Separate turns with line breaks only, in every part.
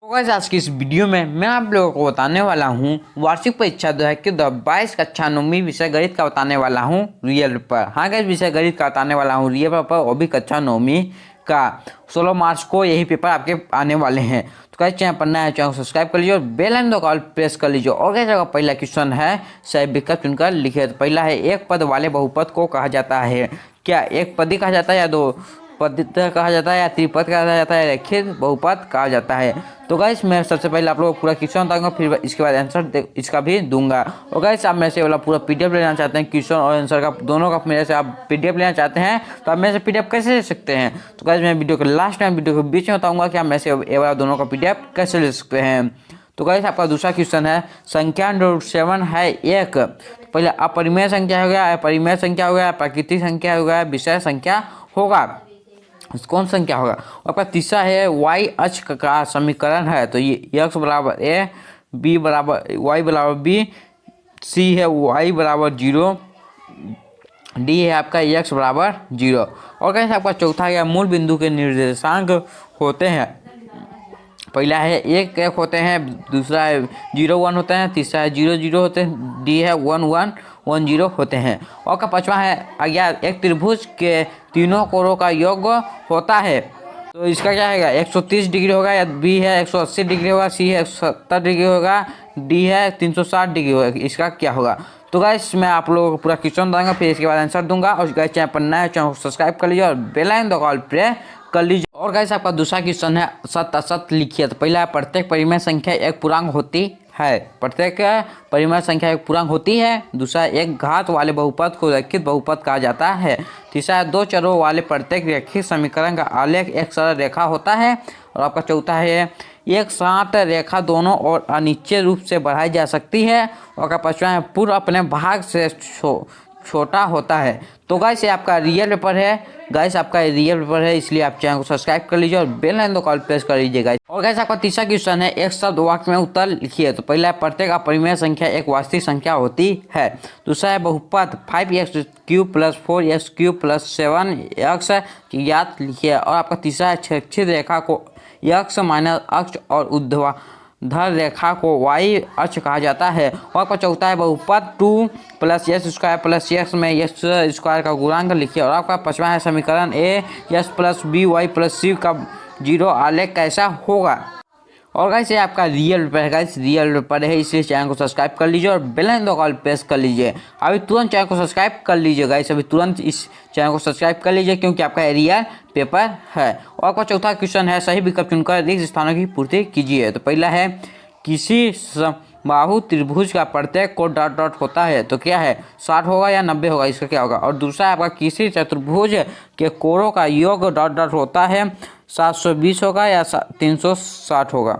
तो गाइस आज की इस वीडियो में मैं आप लोगों को बताने वाला हूँ वार्षिक परीक्षा 2022 कक्षा 9वीं विषय गणित का बताने वाला हूँ रियल पेपर। हाँ गाइस, विषय गणित का बताने वाला हूँ रियल पेपर, वो भी कक्षा 9वीं का। 16 मार्च को यही पेपर आपके आने वाले हैं। तो गाइस चैनल पर नया है, चैनल को सब्सक्राइब कर लीजिए और बेल आइकन दो कॉल प्रेस कर लीजिए। और गाइस अगर पहला क्वेश्चन है सही विकल्प चुनकर लिखे। तो पहला है, एक पद वाले बहुपद को कहा जाता है। क्या एक पदी कहा जाता है या दो पद कहा जाता है या त्रिपद कहा जाता है, रैखिक बहुपद कहा जाता है। तो गाइस मैं सबसे पहले आप लोगों को पूरा क्वेश्चन बताऊंगा, फिर इसके बाद आंसर इसका भी दूंगा। और गाइस आप मेरे से वाला पूरा पीडीएफ लेना चाहते हैं, क्वेश्चन और आंसर का दोनों का मेरे से आप पीडीएफ लेना चाहते हैं तो आप मेरे से पीडीएफ कैसे ले सकते हैं। तो गाइस मैं वीडियो के लास्ट टाइम वीडियो के बीच में बताऊंगा कि आप मेरे से ये वाला दोनों का पीडीएफ कैसे ले सकते हैं। तो गाइस आपका दूसरा क्वेश्चन है, संख्या √7 है एक। तो पहले अपरिमेय संख्या हो गया, अपरिमेय संख्या हो गया, प्राकृतिक संख्या हो गया, विषय संख्या होगा, कौन संख्या होगा। और आपका तीसरा है y अक्ष का समीकरण है। तो ये x बराबर a, b बराबर y बराबर b, c है y बराबर 0, d है आपका x बराबर 0। और कैसे आपका चौथा है, मूल बिंदु के निर्देशांक होते हैं। पहला है 1 1 होते हैं, दूसरा है 0 1 होते हैं, तीसरा है 0 0 होते हैं, डी है 1 1 1 0 होते हैं। और का पांचवा है अज्ञात, एक त्रिभुज के तीनों कोणों का योग होता है। तो इसका क्या है, 130 डिग्री होगा, या बी है 180 डिग्री होगा, सी है 170 डिग्री होगा, डी है 360 डिग्री होगा। इसका क्या होगा। तो गाइस मैं आप लोगों को पूरा क्वेश्चन बताऊंगा, फिर इसके बाद आंसर दूंगा। और गाइस चैनल पर नया है, चैनल को सब्सक्राइब कर लीजिए और बेल आइकन दो कॉल प्रेस कर लीजिए। और गाइस आपका दूसरा क्वेश्चन है, सत्य असत्य लिखिए। तो पहला है, प्रत्येक परिमेय संख्या एक पूर्णांक होती है। प्रत्येक परिमेय संख्या एक पूर्णांक होती है। दूसरा, एक घात वाले बहुपद को रैखिक बहुपद कहा जाता है। तीसरा है, दो चरों वाले प्रत्येक रैखिक समीकरण का आलेख एक सरल रेखा होता है। और आपका चौथा है, एक साथ रेखा दोनों और अनिश्चित रूप से बढ़ाई जा सकती है। और आपका पांचवा है, पूर्व अपने भाग से छोटा होता है। तो गाइस ये आपका रियल पेपर है। गाइस आपका रियल पेपर है, इसलिए आप चैनल को सब्सक्राइब कर लीजिए और बेल आइकन दो कॉल प्रेस कर लीजिए गाइस। और गाइस आपका तीसरा क्वेश्चन है, एक शब्द वाक्य में उत्तर लिखिए। तो पहला है, प्रत्येक अपरिमेय संख्या एक वास्तविक संख्या होती है। दूसरा है, बहुपद 5x³ + 4x³ + 7x ज्ञात लिखिए। और आपका तीसरा है, क्षैतिज रेखा को x अक्ष और ऊर्ध्वाधर रेखा को y अक्ष कहा जाता है। और आपका चौथा है, बहुपद 2 + s² + x में s² का गुणांक लिखिए। और आपका पांचवा है, समीकरण a s + b y + c का 0 आलेख कैसा होगा। और गाइस ये आपका रियल पेपर है। गाइस रियल पेपर है, इसलिए चैनल को सब्सक्राइब कर लीजिए और बेल आइकन दो कॉल प्रेस कर लीजिए। अभी तुरंत चैनल को सब्सक्राइब कर लीजिए गाइस, अभी तुरंत इस चैनल को सब्सक्राइब कर लीजिए, क्योंकि आपका रियल पेपर है। और आपका चौथा क्वेश्चन है, सही विकल्प चुनकर रिक्त स्थानों की पूर्ति कीजिए। तो पहला है, किसी बाहु त्रिभुज का प्रत्येक कोण डॉट डॉट होता है। तो क्या है, 60 होगा या 90 होगा, इसका क्या होगा। और दूसरा है, आपका किसी चतुर्भुज के कोणों का योग डॉट डॉट होता है, 720 होगा या 360 होगा।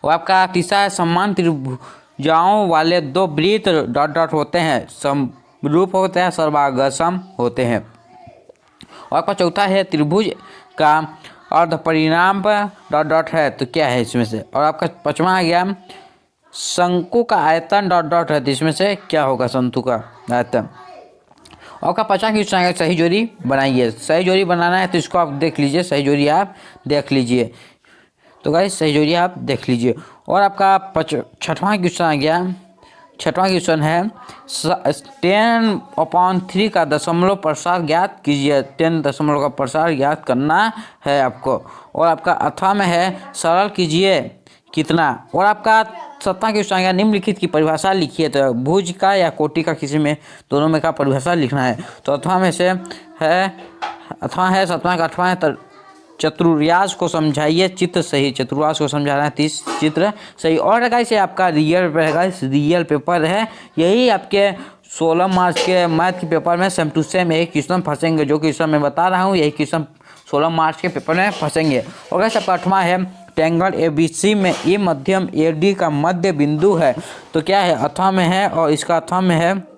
और आपका तीसरा है, समान त्रिभुजाओं वाले दो वृत्त डॉट डॉट होते हैं, समरूप होते हैं, सर्वागसम होते हैं। और आपका चौथा है, त्रिभुज का अर्ध परिणाम डॉट डॉट है। तो क्या है इसमें से। और आपका पांचवा आ गया, शंकु का आयतन डॉट डॉट है। तो इसमें से क्या होगा, शंकु का आयतन। और आपका पांचवा क्वेश्चन है, सही जोड़ी बनाइए। सही जोड़ी बनाना है तो इसको आप देख लीजिए, सही जोड़ी आप देख लीजिए। तो गाइस सही जोड़ी आप देख लीजिए। और आपका छठवां क्वेश्चन आ गया। छठवां क्वेश्चन है, 10/3 का दशमलव प्रसार ज्ञात कीजिए। 10 दशमलव का प्रसार ज्ञात करना है आपको। और आपका अथवा में है, सरल कीजिए कितना। और आपका 7वां क्वेश्चन आ गया, निम्नलिखित की परिभाषा लिखिए। तो भुज का या कोटि का, किसी में दोनों में का परिभाषा लिखना है। तो अथवा में से है, अथवा है 7वां का 8वां है, चतुर्यास को समझाइए, चित्र सही। चतुर्यास को समझाना है, 30 चित्र सही। और गाइस ये आपका रियल पेपर है। गाइस रियल पेपर है, यही आपके 16 मार्च के मैथ के पेपर में सेम टू सेम यही क्वेश्चन फंसेंगे। जो क्वेश्चन मैं बता रहा हूँ, यही क्वेश्चन 16 मार्च के पेपर में फंसेंगे। और गाइस आपका 8वां है, ट्रायंगल ABC में ए मध्यम AD का मध्य बिंदु है। तो क्या है, अथवा में है। और इसका अथवा में है,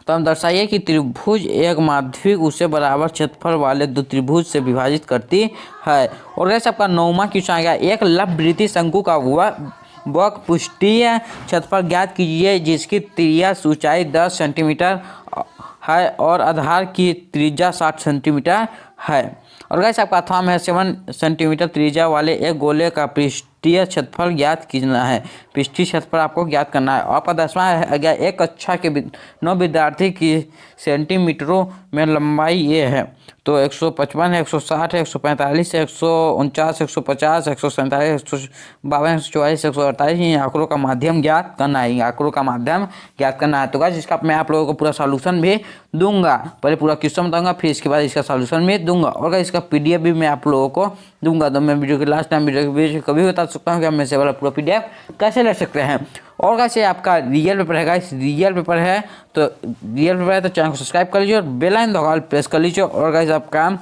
तो हम दर्शाइए कि त्रिभुज एक माध्यिक उसे बराबर क्षेत्रफल वाले दो त्रिभुज से विभाजित करती है। और वैसे आपका 9वां क्वेश्चन आ गया, एक लंबवृत्तीय शंकु का वक्र पृष्ठीय क्षेत्रफल ज्ञात कीजिए, जिसकी त्रिज्या ऊंचाई 10 सेंटीमीटर है और आधार की त्रिज्या 60 सेंटीमीटर है। और गाइस आपका अथवा में 7 सेंटीमीटर त्रिज्या वाले एक गोले का पृष्ठीय क्षेत्रफल ज्ञात करना है। पृष्ठीय क्षेत्रफल आपको ज्ञात करना है। आपका 10वां है गया एक कक्षा के 9 विद्यार्थी की सेंटीमीटरों में लंबाई ये है। तो 155 है, 160 है, 145 है, 149, 150, 147, 152, 144, 148 इन आंकड़ों का माध्यम ज्ञात करना है। आंकड़ों का माध्यम ज्ञात करना है। तो गाइस इसका मैं आप लोगों को पूरा सॉल्यूशन भी दूंगा। पहले पूरा क्वेश्चन बताऊंगा, फिर इसके बाद इसका सॉल्यूशन भी दूंगा और गाइस इसका पीडीएफ भी मैं आप लोगों को दूंगा। तो मैं वीडियो के लास्ट टाइम वीडियो के बीच कभी बता सकता हूँ कि हम में से वाला पूरा पीडीएफ कैसे ले सकते हैं। और कैसे आपका रियल पेपर है गाइस, रियल पेपर है तो चैनल को सब्सक्राइब कर लीजिए और बेल आइकन दबाकर प्रेस कर लीजिए। और गाइस आपका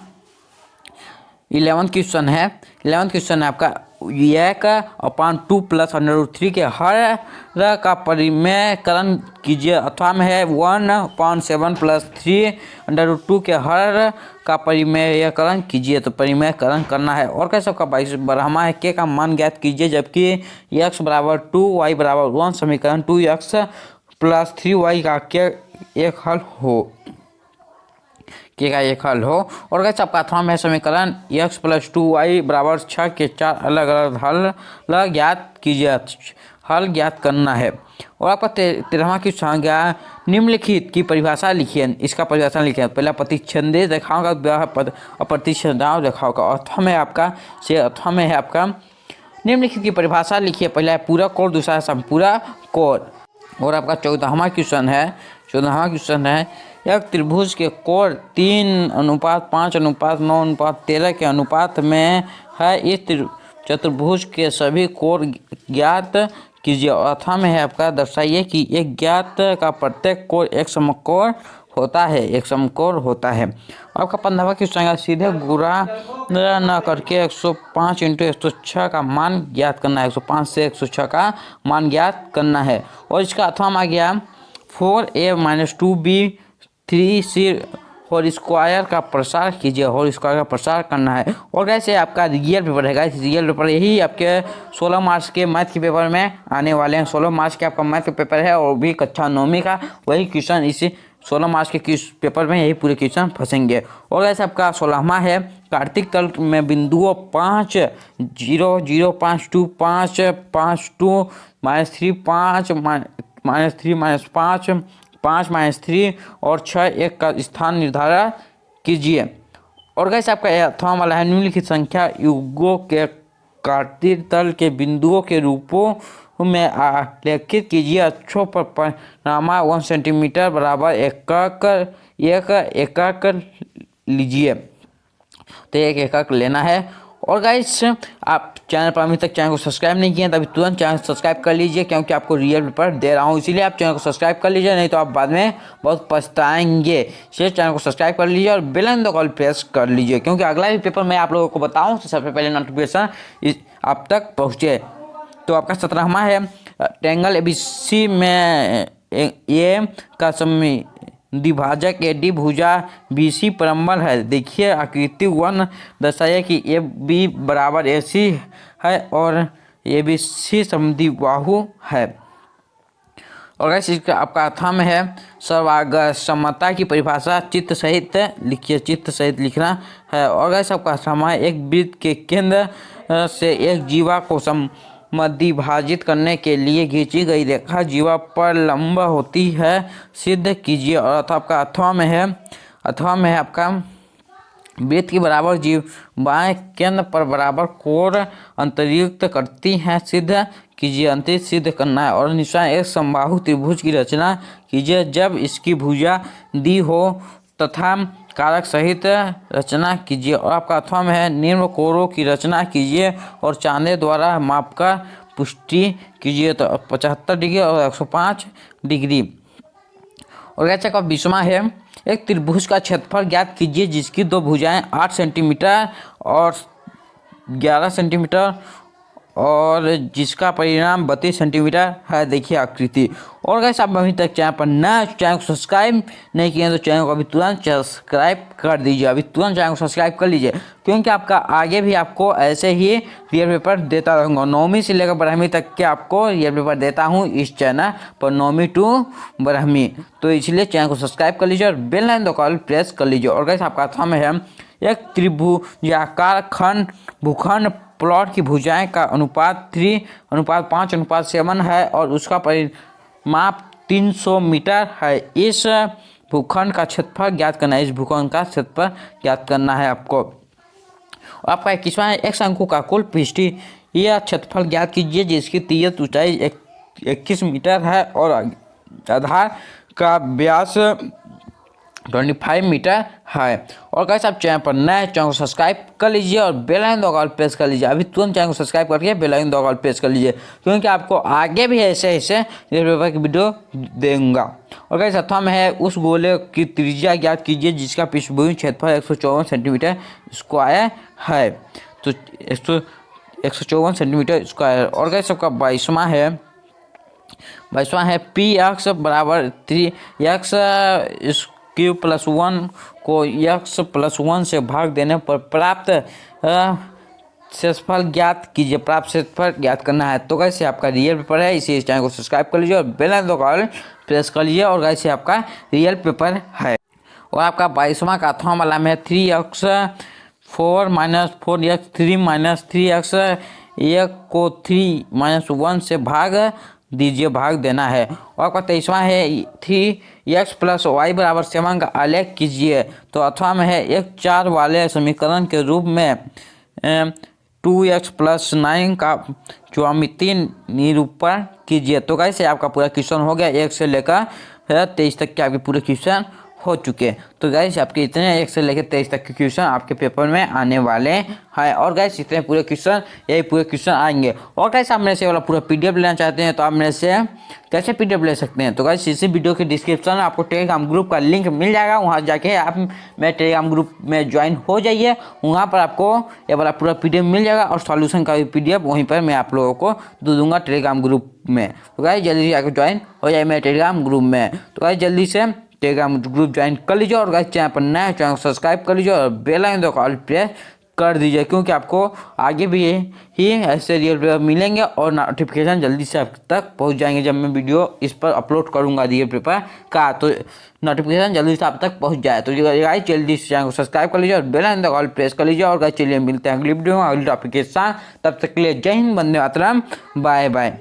11th क्वेश्चन है। 11th क्वेश्चन है आपका 1/2 प्लस √3 के हर का परिमेयकरण कीजिए। अथवा में है 1/7 प्लस 3√2 के हर का परिमेयकरण कीजिए। तो परिमेयकरण करना है। और कैसे आपका 22वां है के का मान ज्ञात कीजिए जबकि x बराबर 2 y बराबर 1 समीकरण 2x प्लस 3y का के एक हल हो। के का एक हल हो। और कैसे आपका अथवा में समीकरण x प्लस 2y बराबर 6 के 4 अलग अलग हल ज्ञात कीजिए। हल ज्ञात करना है। और आपका 13वां क्वेश्चन गया निम्नलिखित की परिभाषा लिखिए। इसका परिभाषा लिखिए। पहला प्रतिच्छंदे रेखाओं का अप्रतिच्छेदाओं रेखाओं का अथवा में है आपका निम्नलिखित की परिभाषा लिखिए। पहला है पूरक कोण, दूसरा है संपूरक कोण। और आपका 14वां क्वेश्चन है एक त्रिभुज के कोण 3:5:9:13 के अनुपात में है। इस चतुर्भुज के सभी कोण ज्ञात कीजिए। अथवा में है आपका दर्शाइए कि एक ज्ञात का प्रत्येक कोण एक समकोण होता है। आपका 15वां क्वेश्चन सीधे गुणा न करके 105 × 106 का मान ज्ञात करना है। 105 से 106 का मान ज्ञात करना है। और इसका अथवा में आ गया 4a - 2b 3c whole square का प्रसार कीजिए। होल स्क्वायर का प्रसार करना है। और कैसे आपका रियल पेपर है गाइस, रियल पेपर यही आपके 16 मार्च के मैथ के पेपर में आने वाले हैं। 16 मार्च के आपका मैथ का पेपर है और भी कक्षा 9वीं का वही क्वेश्चन इसी 16 मार्च के पेपर में यही पूरे क्वेश्चन फंसेंगे। और ऐसे आपका 16वां है कार्तिक तल में बिंदुओं 5 0 0 5 2 5 5 2 -3 5 -3 5 -3 और 6 1 का स्थान निर्धारण कीजिए। और कैसे आपका अथवा वाला है निम्नलिखित संख्या युगों के कार्तिक तल के बिंदुओं के रूपों में आलेखित कीजिए। अक्षों पर परिणामा 1 सेंटीमीटर बराबर एक एकक लीजिए। तो एक एकक लेना है। और गाइस आप चैनल पर अभी तक चैनल को सब्सक्राइब नहीं किए तभी तुरंत चैनल सब्सक्राइब कर लीजिए क्योंकि आपको रियल पेपर दे रहा हूँ, इसीलिए आप चैनल को सब्सक्राइब कर लीजिए, नहीं तो आप बाद में बहुत पछताएंगे। इसलिए चैनल को सब्सक्राइब कर लीजिए और बेल आइकन दबाकर प्रेस कर लीजिए क्योंकि अगला भी पेपर मैं आप लोगों को बताऊँ तो सबसे पहले नोटिफिकेशन आप तक पहुँचे। तो आपका 17वां है ट्रायंगल एबीसी में ए का द्विभाजक AD भुजा BC परम्बल है। देखिए आकृति 1 दर्शाइए कि AB बराबर AC है और ABC समद्विबाहु है। और गाइस इसका आपका अथवा में है सर्वागमता की परिभाषा चित्र सहित लिखिए। चित्र सहित लिखना है। और गाइस आपका अथवा है एक वृत्त के केंद्र से एक जीवा को मध्यभाजित करने के लिए खींची गई रेखा जीवा पर लंब होती है, सिद्ध कीजिए। और आपका अथवा में है आपका वृत्त की बराबर जीवाएं केंद्र पर बराबर कोण अंतर्युक्त करती हैं, सिद्ध कीजिए। अंतरिक्ष सिद्ध करना है। और निशान एक समबाहु त्रिभुज की रचना कीजिए जब इसकी भुजा दी हो तथा कारक सहित रचना कीजिए। और आपका अथवा में है निम्न कोणों की रचना कीजिए और चांदे द्वारा मापकर पुष्टि कीजिए। तो 75 डिग्री और 105 डिग्री। और कैसे का 20वां है एक त्रिभुज का क्षेत्रफल ज्ञात कीजिए जिसकी दो भुजाएं 8 सेंटीमीटर और 11 सेंटीमीटर और जिसका परिणाम 32 सेंटीमीटर है। देखिए आकृति। और गाइस आप अभी तक चैनल पर नए चैनल को सब्सक्राइब नहीं किए तो चैनल को अभी तुरंत सब्सक्राइब कर दीजिए। अभी तुरंत चैनल को सब्सक्राइब कर लीजिए क्योंकि आपका आगे भी आपको ऐसे ही रियल पेपर देता रहूँगा। 9वीं से लेकर 12वीं तक के आपको रियल पेपर देता हूँ इस चैनल पर, 9वीं टू 12वीं। तो इसलिए चैनल को सब्सक्राइब कर लीजिए और बेल आइकन दबाकर प्रेस कर लीजिए। और गाइस आपका अथवा में है एक त्रिभुजाकार भूखंड प्लॉट की भुजाएं का अनुपात 3:5:7 है और उसका परिमाप 300 मीटर है। इस भूखंड का क्षेत्रफल ज्ञात करना है। इस भूखंड का क्षेत्रफल ज्ञात करना है आपको। आपका 21वां है, एक शंकु का कुल पृष्ठीय क्षेत्रफल ज्ञात कीजिए जिसकी तिर्यक ऊंचाई 21 मीटर है और आधार का व्यास 25 मीटर है। और कैसे आप चैनल पर नए, चैनल को सब्सक्राइब कर लीजिए और बेल आइकन दबाकर प्रेस कर लीजिए। अभी तुरंत चैनल को सब्सक्राइब करके बेल आइकन दबाकर प्रेस कर लीजिए, क्योंकि आपको आगे भी ऐसे पेपर की वीडियो देंगे। और कैसे अथवा में है, उस गोले की त्रिज्या ज्ञात कीजिए जिसका पृष्ठभूमि क्षेत्रफल 154 सेंटीमीटर स्क्वायर है। तो 154 सेंटीमीटर स्क्वायर। और कैसे सबका 22वां है पी एक्स बराबर 3x क्यूब प्लस 1 को x प्लस 1 से भाग देने पर प्राप्त क्षेत्रफल ज्ञात कीजिए। प्राप्त क्षेत्रफल ज्ञात करना है। तो कैसे आपका रियल पेपर है, इसी चैनल को सब्सक्राइब कर लीजिए और बेल आइकन दबाकर प्रेस कर लीजिए। और कैसे आपका रियल पेपर है। और आपका 22वां का अथवा वाला में 3x 4 - 4x 3 - 3x 1 को 3 - 1 से भाग देना है। और आपका 23वां है 3x + y = 7 का आलेख कीजिए। तो अथवा में है एक 4 वाले समीकरण के रूप में 2x + 9 का ज्यामितीय निरूपण कीजिए। तो कैसे आपका पूरा क्वेश्चन हो गया। 1 से लेकर 23 तक के आपके पूरे क्वेश्चन हो चुके। तो गाइस आपके इतने 1 से लेकर 23 तक के क्वेश्चन आपके पेपर में आने वाले हैं। और गाइस इतने पूरे क्वेश्चन, यही पूरे क्वेश्चन आएंगे। और गाइस आप मेरे से वाला पूरा पीडीएफ लेना चाहते हैं तो आप मेरे से कैसे पीडीएफ ले सकते हैं। तो गाइस इसी वीडियो के डिस्क्रिप्शन में आपको टेलीग्राम ग्रुप का लिंक मिल जाएगा। वहाँ जाके आप मेरे टेलीग्राम ग्रुप में ज्वाइन हो जाइए। वहाँ पर आपको ये वाला पूरा पीडीएफ मिल जाएगा और सॉल्यूशन का भी पीडीएफ वहीं पर मैं आप लोगों को दे दूँगा टेलीग्राम ग्रुप में। तो गाइस जल्दी से आकर ज्वाइन हो जाए मेरे टेलीग्राम ग्रुप में। तो गाइस जल्दी से टेलीग्राम ग्रुप ज्वाइन कर लीजिए। और गाइस चैनल पर नए, चैनल को सब्सक्राइब कर लीजिए और बेल आइकन दबाकर ऑल प्रेस कर दीजिए, क्योंकि आपको आगे भी ही ऐसे रियल पेपर मिलेंगे और नोटिफिकेशन जल्दी से आप तक पहुंच जाएंगे। जब मैं वीडियो इस पर अपलोड करूंगा रियल पेपर का तो नोटिफिकेशन जल्दी से आप तक पहुंच जाए। तो गाइस जल्दी से चैनल को सब्सक्राइब कर लीजिए और बेल आइकन दबाकर ऑल प्रेस कर लीजिए। और गाइस चलिए मिलते हैं अगली वीडियो में अगली टॉपिक के साथ। तब तक के लिए जय हिंद, वंदे मातरम, बाय बाय।